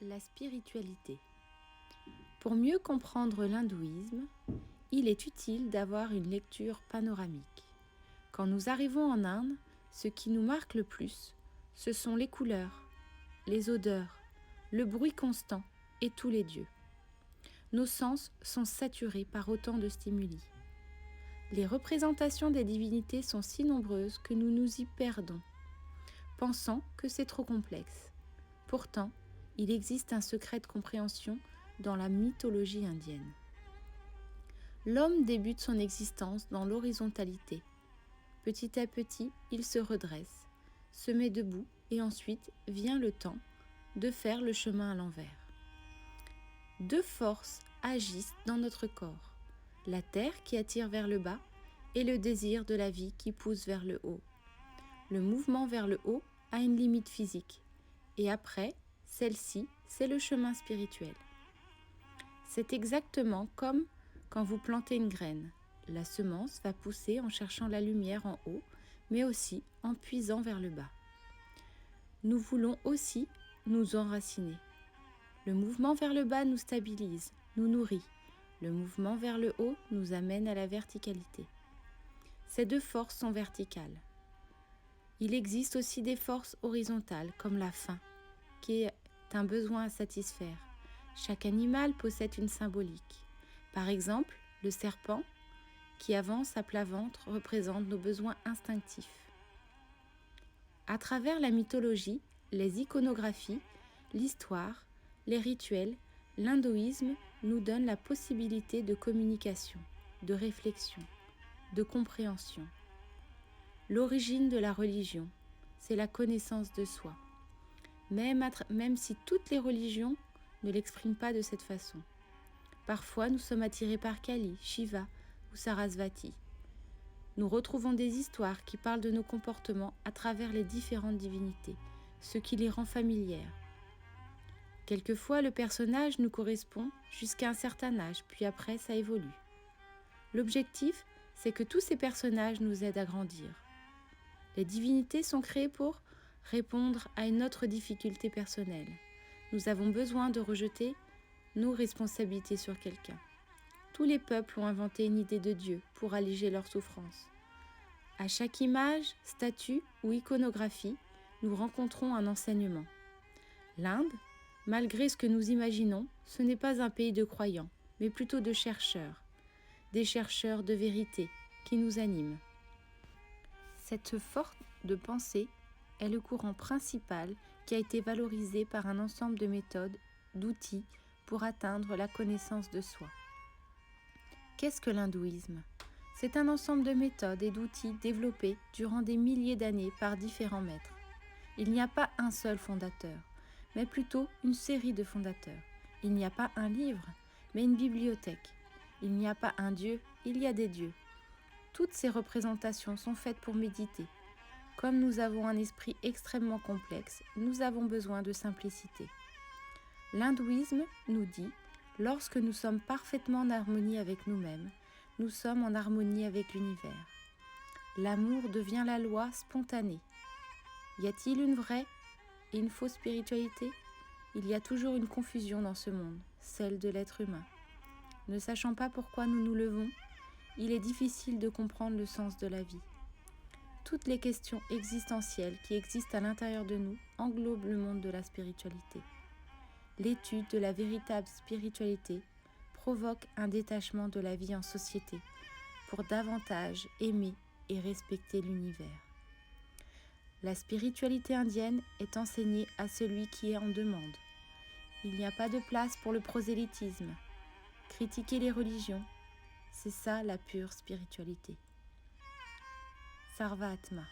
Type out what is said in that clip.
La spiritualité. Pour mieux comprendre l'hindouisme, il est utile d'avoir une lecture panoramique. Quand nous arrivons en Inde, ce qui nous marque le plus, ce sont les couleurs, les odeurs, le bruit constant et tous les dieux. Nos sens sont saturés par autant de stimuli. Les représentations des divinités sont si nombreuses que nous nous y perdons, pensant que c'est trop complexe. Pourtant, il existe un secret de compréhension dans la mythologie indienne. L'homme débute son existence dans l'horizontalité. Petit à petit, il se redresse, se met debout et ensuite vient le temps de faire le chemin à l'envers. Deux forces agissent dans notre corps, la terre qui attire vers le bas et le désir de la vie qui pousse vers le haut. Le mouvement vers le haut a une limite physique et après, celle-ci, c'est le chemin spirituel. C'est exactement comme quand vous plantez une graine. La semence va pousser en cherchant la lumière en haut, mais aussi en puisant vers le bas. Nous voulons aussi nous enraciner. Le mouvement vers le bas nous stabilise, nous nourrit. Le mouvement vers le haut nous amène à la verticalité. Ces deux forces sont verticales. Il existe aussi des forces horizontales, comme la faim, qui est un besoin à satisfaire. Chaque animal possède une symbolique. Par exemple, le serpent, qui avance à plat ventre, représente nos besoins instinctifs. À travers la mythologie, les iconographies, l'histoire, les rituels, l'hindouisme nous donne la possibilité de communication, de réflexion, de compréhension. L'origine de la religion, c'est la connaissance de soi. Même si toutes les religions ne l'expriment pas de cette façon. Parfois, nous sommes attirés par Kali, Shiva ou Sarasvati. Nous retrouvons des histoires qui parlent de nos comportements à travers les différentes divinités, ce qui les rend familières. Quelquefois, le personnage nous correspond jusqu'à un certain âge, puis après, ça évolue. L'objectif, c'est que tous ces personnages nous aident à grandir. Les divinités sont créées pour répondre à une autre difficulté personnelle. Nous avons besoin de rejeter nos responsabilités sur quelqu'un. Tous les peuples ont inventé une idée de Dieu pour alléger leurs souffrances. À chaque image, statue ou iconographie, nous rencontrons un enseignement. L'Inde, malgré ce que nous imaginons, ce n'est pas un pays de croyants, mais plutôt de chercheurs. Des chercheurs de vérité qui nous animent. Cette force de pensée est le courant principal qui a été valorisé par un ensemble de méthodes, d'outils pour atteindre la connaissance de soi. Qu'est-ce que l'hindouisme ? C'est un ensemble de méthodes et d'outils développés durant des milliers d'années par différents maîtres. Il n'y a pas un seul fondateur, mais plutôt une série de fondateurs. Il n'y a pas un livre, mais une bibliothèque. Il n'y a pas un dieu, il y a des dieux. Toutes ces représentations sont faites pour méditer. Comme nous avons un esprit extrêmement complexe, nous avons besoin de simplicité. L'hindouisme nous dit, lorsque nous sommes parfaitement en harmonie avec nous-mêmes, nous sommes en harmonie avec l'univers. L'amour devient la loi spontanée. Y a-t-il une vraie et une fausse spiritualité ? Il y a toujours une confusion dans ce monde, celle de l'être humain. Ne sachant pas pourquoi nous nous levons, il est difficile de comprendre le sens de la vie. Toutes les questions existentielles qui existent à l'intérieur de nous englobent le monde de la spiritualité. L'étude de la véritable spiritualité provoque un détachement de la vie en société pour davantage aimer et respecter l'univers. La spiritualité indienne est enseignée à celui qui est en demande. Il n'y a pas de place pour le prosélytisme. Critiquer les religions, c'est ça la pure spiritualité. Sarva Atma.